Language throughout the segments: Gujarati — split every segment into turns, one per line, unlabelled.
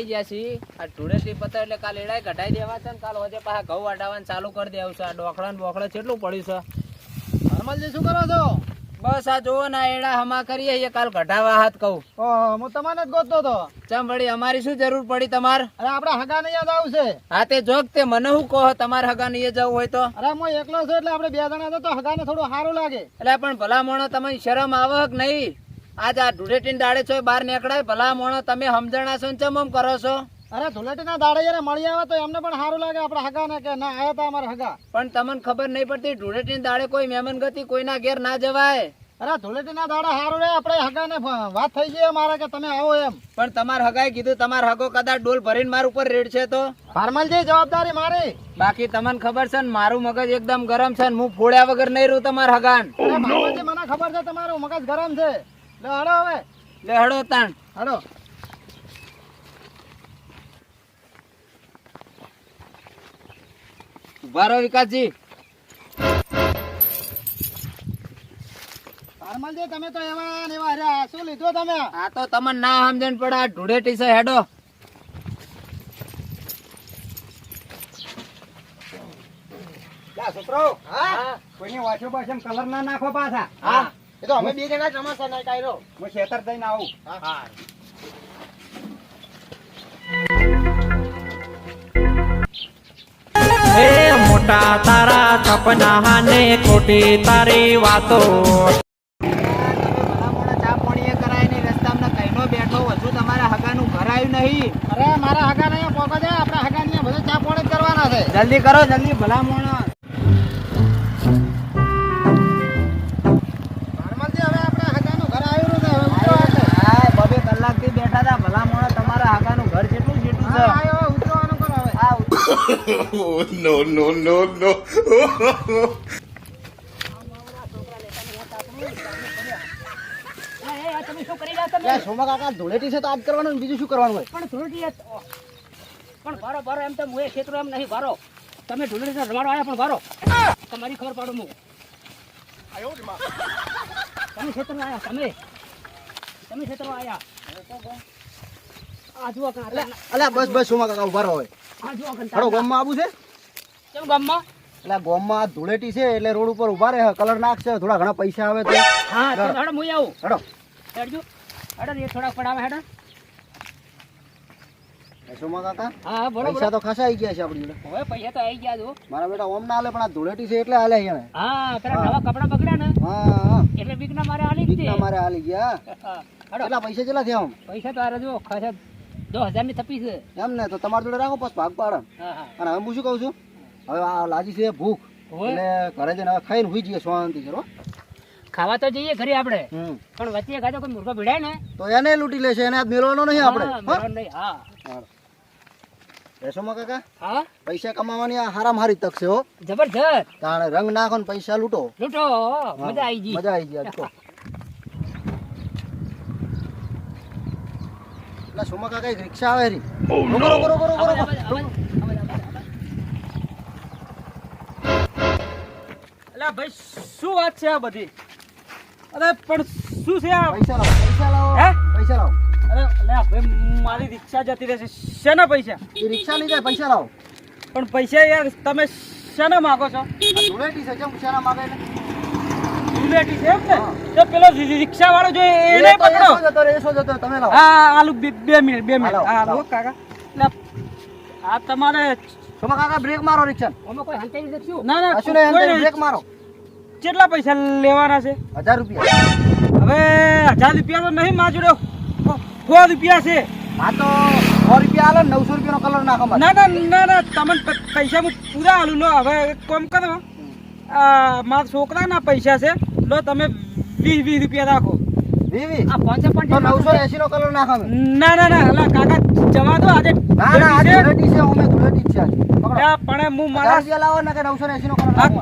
આવી ગયા છીએ. આ ધૂળેટી પતે એટલે કાલ એડાય કઢાઈ દેવા છે ને કાલ હોજે પાછા ઘઉં વાટાવાનું ચાલુ કરી દેવું છે. આ ડોખડા ને બોખડા કેટલું પડ્યું છે.
હરમલજી શું કરો છો?
બસ આ જોવો ને એડા હમા કરીએ કાલ કઢાવા હાથ કહું.
હું તમને જ ગોતતો હતો.
ચમ વળી અમારી શું જરૂર પડી તમાર?
અરે આપડે હગા ને યાદ આવશે.
હા તે જોક તે મને શું કહો તમારે હગા ને જવું હોય તો?
અરે હું એકલો છું એટલે આપણે બે જણા હતા તો હગા ને થોડું સારું લાગે.
એટલે પણ ભલા મોણો તમે શરમ આવે કે નહીં? આજ આ ધૂળેટી દાડે છો બહાર નીકળાય ભલા મોણો તમે સમજણા છો ને ચમ આમ કરો છો?
અરે ધૂળેટી ના દાડે જયારે મળી આવે તો એમને પણ સારું લાગે આપડે હગા ને કે ના આયા તા અમારા હગા.
પણ તમને ખબર નહીં પડતી ધૂળેટી દાડે કોઈ મહેમાન ગતિ કોઈના ઘેર ના જવાય.
અરે ધૂળેટી ના દાડા સારું રે આપણે હગા ને વાત થઈ ગઈ મારે કે તમે આવો એમ.
પણ તમારે હગાએ કીધું તમારે હગો કદાચ ડોલ ભરીને માર ઉપર રેડ છે તો?
ફાર્મલજી જવાબદારી મારી.
બાકી તમને ખબર છે ને મારું મગજ એકદમ ગરમ છે ને હું ફોડ્યા વગર નહીં રહું તમારા હગાન.
અરે ફાર્મલજી મને ખબર છે તમારું મગજ ગરમ છે. લે હડો હવે.
લે હડો તાણ
હડો.
ઉભા રહો વિકાસજી.
ફાર્મલજી તમે તો એવા ને એવા રહ્યા. શું લીધું તમે?
આ તો તમને ના સમજણ પડે આ ધૂળેટી છે હેડો.
છોકરો
હા
કોઈની વાંચો પાછો કલર ના નાખો પાછા.
હા
એ તો અમે બે જણા જમાસા ના કાયરો. હું ખેતર જઈને આવું.
હા
હે મોટા તારા સપના ને ખોટી તારી વાતો.
ચા પાણી કરાય નહીં રસ્તામાં કઈનો બેઠો હજુ તમારા હગાનું ઘર આવ્યું નહીં.
અરે મારા હગા ને પોકો છે. આપણા હગા ને બધું ચા પાણી જ કરવાના છે.
જલ્દી કરો જલ્દી ભલા મોણો.
ફાર્મલજી હવે આપણા હગાનું ઘર આવ્યું છે. હવે ઉતરો એટલે.
હા બબે કલાકથી બેઠા હતા ભલા મોણો તમારા હગાનું ઘર કેટલું જેટલું છે.
હા આવ્યો ઉતરવાનું કરો હવે.
હા
લે સોમા કાકા ધૂળેટી છે તો આજ કરવાનું ને બીજું શું કરવાનું હોય?
પણ ધૂળેટી પણ ભારો ભારો એમ તો મુએ ખેતરો એમ નહીં ભારો. તમે ધૂળેટી રમાડો આવ્યા પણ ભારો તમારી ખબર પાડું હું. તમે ખેતરો આવ્યા તમે ખેતરો આવ્યા. આ જુઓ
અલ્યા બસ બસ સોમા કાકા ઉભા રહો હવે.
આ જુઓ
હડો ગામમાં આવું છે.
કેમ ગામમાં?
એટલે ગામમાં ધૂળેટી છે એટલે રોડ ઉપર ઉભા રહે કલર નાખશે થોડા ઘણા પૈસા આવે તો.
હા તો હેડો મુએ આવું.
હડો
હેડજો હેડો એ થોડાક પડાવે હેડો.
સોમા કાકા
હા બરોબર.
પૈસા તો ખાસા આવી ગયા છે આપણી જોડે.
હવે પૈસા તો આવી ગયા છો.
મારા બેટા ઓમ ના હાલે પણ આ ધૂળેટી છે એટલે હાલે અહીંયા.
હા પેલા નવા કપડા બગડ્યા ને
હા
એટલે બીકના મારે આલી જ
બીકના મારે હાલી ગયા.
હા હેડો.
કેટલા પૈસા કેટલા થયા આમ?
પૈસા તો આ રજો ખાસા 10,000 ની થપી છે.
એમ ને તો તમારી જોડે રાખો પછી ભાગ પાડે.
હા હા
અને હવે હું શું કહું છું હવે આ લાગી છે ભૂખ
હોય.
એટલે ઘરે જઈને હવે ખાઈને હુઈ જઈએ શાંતિ કરો.
ખાવા તો જઈએ ઘરે આપણે
હમ
પણ વચ્ચે ખાધો કોઈ મુર્ગો ભીડાય ને
તો એને લૂંટી લેશે એને આજ મેળવાનો નહીં આપણે.
હા, મેળવવાનું નહીં. હા
રેશોમાં કાકા
હા
પૈસા કમાવાની આ હારામ હારી તક છે હો.
જબરજસ્ત
તાણે રંગ નાખો ને પૈસા લૂંટો.
લૂંટો મજા આવી ગઈ.
મજા આવી ગઈ આજ તો. એટલે સોમા કાકા એક રિક્ષા આવે રી. રોકો રોકો રોકો રોકો રોકો.
અલ્યા ભાઈ શું વાત છે આ બધી? અરે પણ શું છે આ?
પૈસા લાવો પૈસા લાવો
હે?
પૈસા લાવો.
અરે અલ્યા ભાઈ મારી રિક્ષા જતી રહેશે. શેના પૈસા?
એ રિક્ષા લઈ જાય પૈસા લાવો.
પણ પૈસા યાર તમે શેના માંગો છો?
આ ધૂળેટી છે કેમ શેના માગે એટલે?
ધૂળેટી છે એમ ને?
હા.
તો પેલો રિક્ષા વાળો જો એને
એ તો
પકડો.
એસો જતો રે, એસો જતો રે, તમે લાવો.
હા આલુ 2 મિનિટ 2 મિનિટ.
હાલો,
હા
લાવો.
લો કાકા. એટલે આ તમારે
સોમા કાકા બ્રેક મારો રિક્ષા.
આમાં કોઈ હંતાઈ નથી શું?
ના ના
કશું નહીં
કોઈ
અંદર
નહીં.
બ્રેક મારો.
કેટલા પૈસા લેવાના છે?
1000 રૂપિયા.
હવે 1000 રૂપિયા તો નહીં માર જોડે 100 રૂપિયા છે.
હા તો 100 રૂપિયા આલે ને 900 રૂપિયાનો કલર નાખો મારે.
ના તમને પૈસા હું પૂરા આલું લો. હવે એક કામ કરો મારા છોકરાના પૈસા છે લો તમે 20 રૂપિયા રાખો.
વીવી
આ 55
તો 980 નો કલર નાખો અમે.
ના અલા કાકા જવા દો આજે
ના ના આ ધૂળેટી છે અમે ધૂળેટી જ છે આજે. પકડો.
ત્યાં પણ હું
1000
મારા
રૂપિયા લાવો ને કે 980 નો કલર નાખો.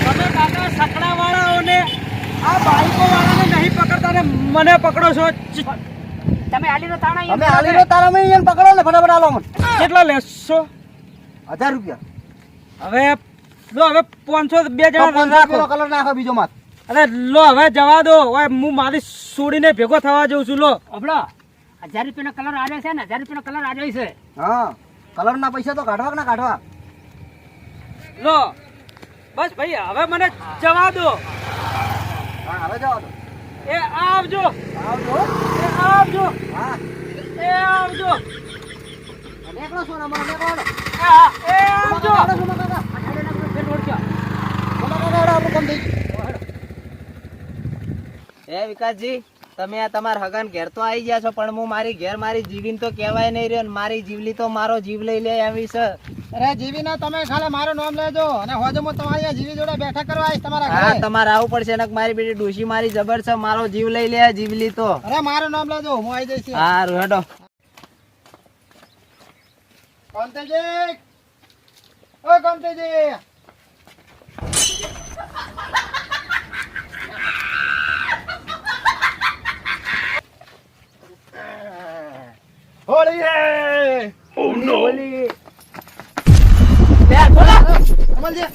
તમે કાકા સકડા વાળાઓને આ બાઈકો વાળાને નહીં પકડતા ને મને પકડો છો.
તમે આલી નો તાણા
અમે આલીનો તારા મેં એને પકડો ને ફટાફટ આલો મને.
કેટલા લેશો?
1000 રૂપિયા.
હવે લો હવે 500 બે
તો
જણા
500
રાખો.
રૂપિયાનો કલર નાખો બીજો માર.
અરે લો હવે જવા દો, ઓય હું મારી છોડીને ભેગો થવા જઉં છું. લો
ઓબળો 1000 રૂપિયાનો કલર આડે છે ને 1000 રૂપિયાનો કલર આડે છે.
હા કલર ના પૈસા તો કાઢવા કે ના કાઢવા?
લો બસ ભાઈ હવે મને જવા દો.
હા હવે જવા દો.
એ આવજો,
આવજો.
એ આવજો,
હા
એ આવજો,
નીકળો છો ને મને નીકળો.
એ આવજો.
આપણું કામ થઈ ગયું.
એ વિકાસજી, તમે આ તમારા હગાન ઘેર તો આવી ગયા છો, પણ હું મારી ઘેર મારી જીવીને તો કહેવાય નહીં રહ્યો, ને મારી જીવલી તો મારો જીવ લઈ લે એવી છે.
અરે જીવી ના તમે ખાલી મારું નામ લેજો અને હોજે હું તમારી આ જીવી જોડે બેઠા કરવા આવીશ તમારા
હા
ઘરે.
તમારે આવું પડશે ને મારી બેટી ડોશી મારી જબર છે, મારો જીવ લઈ લે જીવલી તો.
અરે મારું નામ લેજો હું આવી જઈશ.
હા હેડો.
કોંતેજી, ઓ કોંતેજી. હોળી હે.
હોલી.
કમલજી.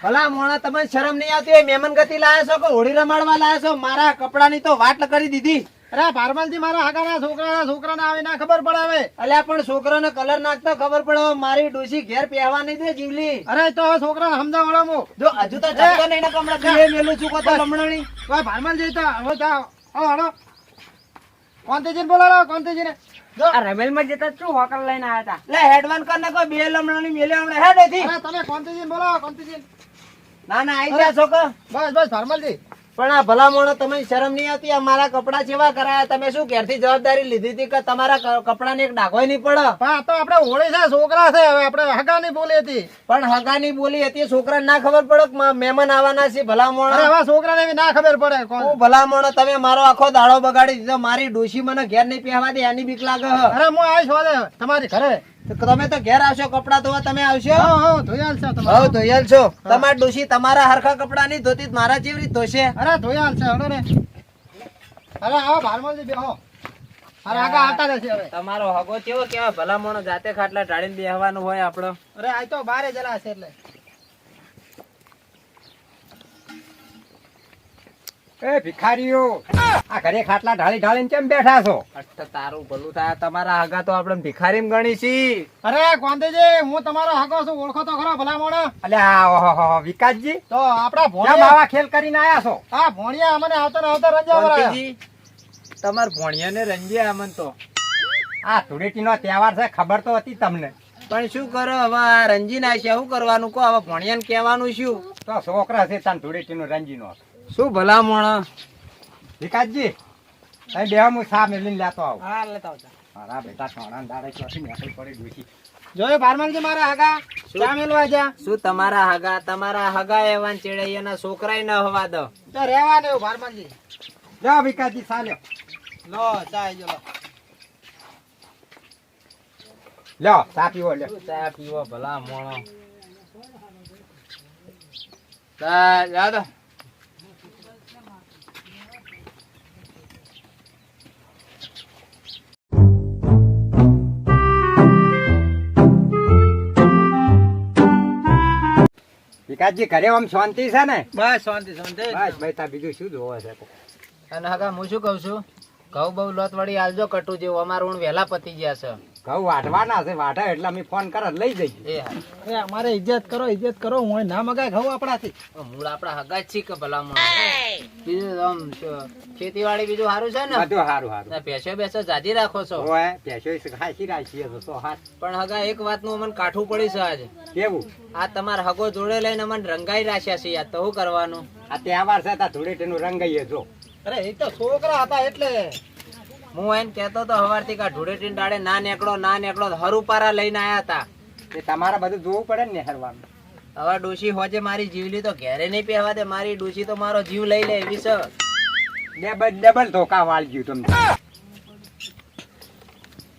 ભલા મોણા, તમને શરમ નહીં આવતી હોય? મહેમાન ગતિ લાયા છો કે હોળી રમાડવા લાયા છો? મારા કપડાની તો વાટ કરી દીધી.
અરે ભારમલજી મારા હાકાના છોકરાને આવે ના ખબર પડાવે.
અલ્યા પણ છોકરાને કલર નાખતા ખબર પડે. મારી ડોશી ઘેર પહેવા નહીં દે જીવલી.
અરે તો હવે છોકરાને સમજાવડાવો.
જો હજુ તો ચક્કો નહીં ને કમળા પીએ મેલું છું તો લમણાની.
કોઈ ભારમલજી તો હવે જાઓ. હળો કોંતેજીને બોલાવો કોંતેજીને. જો
આ રમેલમાં જતા શું હોકર લઈને આવ્યા હતા?
લે હેડવાન કર નાખો, બે લમણાની મેલે હમણાં હેડ એથી.
અરે તમે કોંતેજીને બોલાવો કોંતેજીને.
ના ના આઈ ગયા છો કે?
બસ બસ ભારમલજી.
પણ આ ભલા મોણો, તમે શરમ નહીં આવતી? આ મારા કપડા જેવા કરાયા, તમે શું ઘેરથી જવાબદારી લીધી હતી કે તમારા કપડાને એક ડાઘોય નહીં પડે?
પણ આ તો આપણે હોળી છે, છોકરા છે, હવે આપણે હગાની બોલી હતી.
પણ હગાની બોલી હતી, છોકરાને ના ખબર પડે કે મહેમાન આવવાના છે? ભલા
અરે
મોણો,
હવે છોકરાને બી ના ખબર પડે.
હું ભલા મોણો, તમે મારો આખો દાડો બગાડી દીધો. મારી ડોશી મને ઘેર નહીં પહેવા દે એની બીક લાગે હ.
અરે હું આવીશ હોજે તમારી ઘરે.
તો તમે તો ઘેર આવશો કપડા ધોવા, તમે આવશો?
હા ધોઈ આલશે તમારે.
હવ ધોયેલ છો. તમારી ડોશી તમારા હરખા કપડા નહીં ધોતી, મારા જેવી રીત ધોશે.
અરે ધોઈ આલશે હળો ને. અરે આવો ભારમલજી બેહો. અરે આગા આવતા રહેશે હવે.
તમારો હગો કેવો કેવા ભલા મોણો, જાતે ખાટલા ઢાળીને બેહવાનું હોય આપણો.
અરે આ તો બારે જલા છે એટલે.
એ ભિખારીઓ, આ ઘરે ખાટલા ઢાળી ઢાળીને કેમ બેઠા છો?
અટ્ટ તારું ભલું થાય, તમારા હગા તો આપણે ભિખારીમ ગણી છી.
અરે કોંતેજી, હું તમારો હગો છું, ઓળખો તો ખરો ભલા મોણો.
અલ્યા ઓહો વિકાસજી,
તો આપડા
કેમ
ભોણિયા,
આવા ખેલ કરીને આયા છો?
હા ભોણિયા અમને આવતા ને આવતા રંજા વરાયા.
કોંતીજી, તમાર ભોણિયાને રંજ્યા અમન તો.
આ ધૂળેટીનો તહેવાર છે, ખબર તો હતી તમને.
પણ શું કરો હવે? આ રંજી નાખ્યા, શું કરવાનું કહો? હવે ભોણિયાને કહેવાનું શું?
તો છોકરા છે તાન ધૂળેટીનો રંજીનો.
શું ભલા મોણો?
વિકાસજી, અહીં બેહો, હું સા મેલીને લેતો આવું.
હા લેતા આવતા.
મારા બેટા સોના દાડે ચોથી મેકલ પડી ડૂસી.
જોયું ભારમલજી મારા હગા ચા મેલવા જા.
શું તમારા હગા એવા ચેડૈયાના છોકરાય ન હવા દો.
તો રહેવા દેવું ભારમલજી.
જાઓ વિકાસજી, સા લ્યો.
લો ચા આઈ ગયો લો.
લ્યો સા પીવો લ્યો.
શું ચા પીવો ભલા મોણો? ચા જા દો.
વિકાસજી, ઘરે આમ શાંતિ છે ને?
બસ શાંતિ શાંતિ.
બસ બેટા, બીજું શું જોવે છે?
અને હગા હું શું કઉ છું, ઘઉં બહુ લોટ વળી આલજો કટુ જેવું, અમારું ઊણ વહેલા પતી ગયા છે.
ઘઉં વાઢવાના છે, વાઢે એટલે અમે ફોન કરે લઈ જઈએ.
એ હા,
અરે અમારે ઇજ્જત કરો હું ના મગાય ઘઉં આપણાથી.
મૂળ આપડા હગા જ છી કે ભલા મોણો. બીજું આમ ખેતીવાડી બીજું સારું છે ને?
બધું સારું સારું.
ભેંસો જાજી રાખો છો?
ઓય પેશો ખાસી રાખીએ તો હાથ.
પણ હગા એક વાતનું અમને કાઠું પડી છે આજ.
કેવું?
આ તમારા હગો જોડે લઈને અમને રંગાઈ રાખ્યા છે યાર, તો શું કરવાનું?
આ તહેવાર છે તા ધૂળેટીનું રંગાઈએ જો.
અરે એ તો છોકરા હતા એટલે.
હું એમ કેતો તો હવારથી કા ધૂળેટી દાડે ના નેકળો હરુપારા લઈને આયા હતા.
તે તમારે બધું જોવું પડે ને નેહરવાનું.
હવે ડોશી હોજે મારી જીવલી તો ઘેરે નહીં પહેવા દે. મારી ડોશી તો મારો જીવ લઈ લે એવી છે.
ડબલ ધોકા વાળ્યું તમને.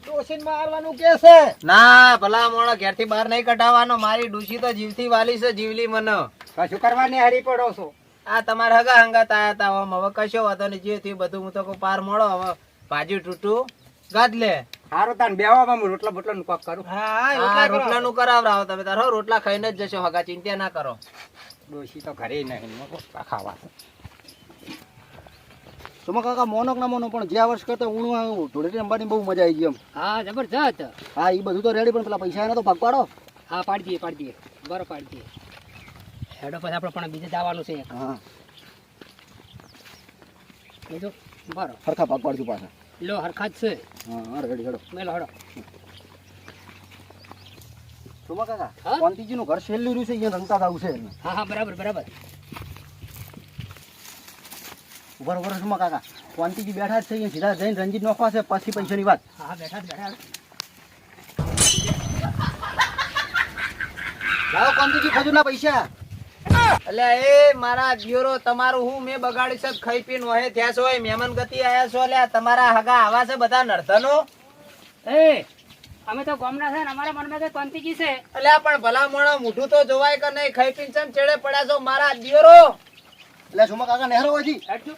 ડોશીને મારવાનું કે છે.
ના ભલા મોણો, ઘેરથી બહાર નહીં કઢાવવાનો. મારી ડોશી તો જીવથી વાલી છે, જીવલી મને.
કશું કરવા નેહરી પડો છો?
આ તમારા હગા હંગાત આયા હતા. હવે કશો વાંધો નહીં, જે થયું બધું હું તો કહું પાર મળો. હવે ભાજી તૂટું ગાદ લે.
સારું તાન બેહવામાં હું રોટલા બોટલા નું કોક કરું.
હા
હા રોટલા નું કરાવરાવો તમે તાર. રોટલા ખાઈને જ જશો હગા, ચિંતા ના કરો.
ડોશી તો ઘરે નહીં રોટલા ખાવા.
સુમા કાકા મોનો કે ના મોનો પણ જે આ વર્ષ કરતા હું ધૂળેટી રમવાની બહુ મજા આવી ગઈ એમ.
હા જબરજસ્ત.
હા એ બધું તો રેડી પણ પેલા પૈસા એના તો ભાગ પાડો.
હા પાડી દઈએ બરો પાડી દઈએ. હેડો પછી આપણે પણ બીજે જવાનું છે.
હા
બીજું બરો
સરખા ભાગ પાડજો પાછા.
લો હરખા જ છે.
હા રેડી હેડો.
મેલો હેડો.
સુમા કાકા
હા?
કોંતીજીનું ઘર છેલ્લું રહ્યું છે અહીંયા રમતા થવું છે.
હા હા બરાબર
ઉભા સુમા કાકા કોંતીજી બેઠા જ છે અહીંયા સીધા જઈને રંજીત નોખવા છે પછી પૈસાની વાત.
હા બેઠા.
લાવો કોંતીજી ખજૂરના પૈસા.
એટલે એ મારા દિયોરો તમારું હું મેં બગાડી છે ખાઈ પીને વહે થયા છો મહેમાન ગતિ આયા છો એટલે તમારા હગા આવા છે બધા નર્ધનો.
એ અમે તો ગામના છે ને અમારા મનમાં કઈ કોંતીજી છે.
એટલે પણ ભલા મોણા મોઢું તો જોવાય કે નહીં ખાઈ પીને ચમ ચેડે પડ્યા છો મારા દિયોરો.
એટલે સુમા કાકા નહેરો હજી.
હેડજો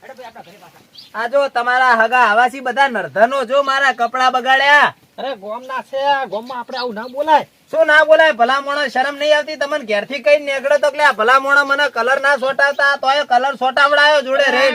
ભાઈ આપણા ઘરે પાછા.
આ જો તમારા હગા આવાસી બધા નર્ધનો જો મારા કપડા બગાડ્યા.
અરે ગોમના છે ગોમમાં આપણે આવું ના બોલાય.
શું ના બોલાય ભલા મોણા શરમ નહીં આવતી તમને ઘેરથી કઈ નીકળે તો કે આ ભલા મોણા મને કલર ના સોટાવતા તોય કલર સોટાવડાયો જોડે રે.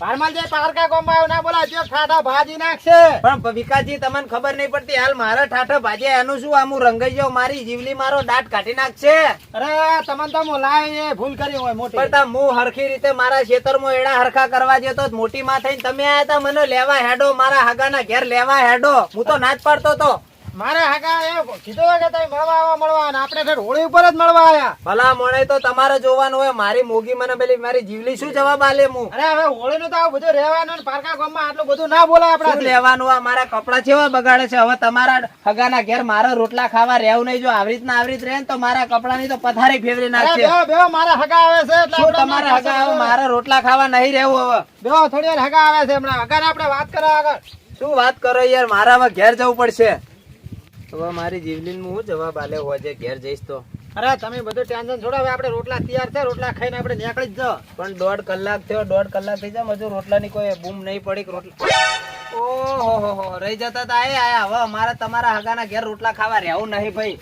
બારમાલ જે પારકા ગોમમાં આવું ના બોલાય જો ઠાઠા ભાજી નાખશે.
પણ વિકાસજી તમને ખબર નહીં પડતી હાલ મારા ઠાઠા ભાજે એનું શું આમું રંગાઈ જાવ મારી જીવલી મારો દાંત કાઢી નાખશે.
અરે તમને તો મોલાય ભૂલ કરી હોય મોટી.
પણ તા હું હરખી રીતે મારા ખેતરમાં એડા હરખા કરવા જતો તો મોટી માં થઈને તમે આયા તા મને લેવા હેડો મારા હગાના ઘેર લેવા હેડો હું તો ના જ પાડતો તો.
મારે હાકા એ કીધું કે તમે મળવા અને આપણે ઠેર હોળી ઉપર જ મળવા આયા.
ભલા મોણે તો તમારે જોવાનું હોય મારી મોગી મને પેલી મારી જીવલી શું જવાબ આલે હું.
અરે હવે હોળી નું તો આવું બધું રહેવાનું ને પારકા ગામમાં આટલું બધું ના બોલાય
શું
આપડા.
લેવાનું આ મારા કપડા કેવા બગાડે છે હવે તમારા હગાના ઘેર મારા રોટલા ખાવા રહેવું નહીં જો આવી રીત રહે ને તો મારા કપડાની તો પથારી ફેરવી નાખશે.
બેહો મારા હગા આવે છે એટલે
શું
આપણે
તમારા હગા હવે મારા રોટલા ખાવા નહીં રહેવું હવે.
બેહો થોડી વાર હગા આવે છે હમણાં હગા આપણે વાત કરો આગળ.
શું વાત કરો યાર મારા હવે ઘેર જવું પડશે. હવે મારી જીવલીન હું જવાબ આલે હોય છે ઘેર જઈશ તો.
અરે તમે બધું ટેન્શન છોડો હવે આપણે રોટલા તૈયાર છે રોટલા ખાઈને આપણે નીકળી જ જાઓ.
પણ 1.5 કલાક થયો 1.5 કલાક થઈ જાય હજુ રોટલાની કોઈ બૂમ નહીં પડી કે રોટલા ઓહો રહી જતા તા આયા હવે અમારે તમારા હગાના ઘેર રોટલા ખાવા રહેવું નહીં ભાઈ.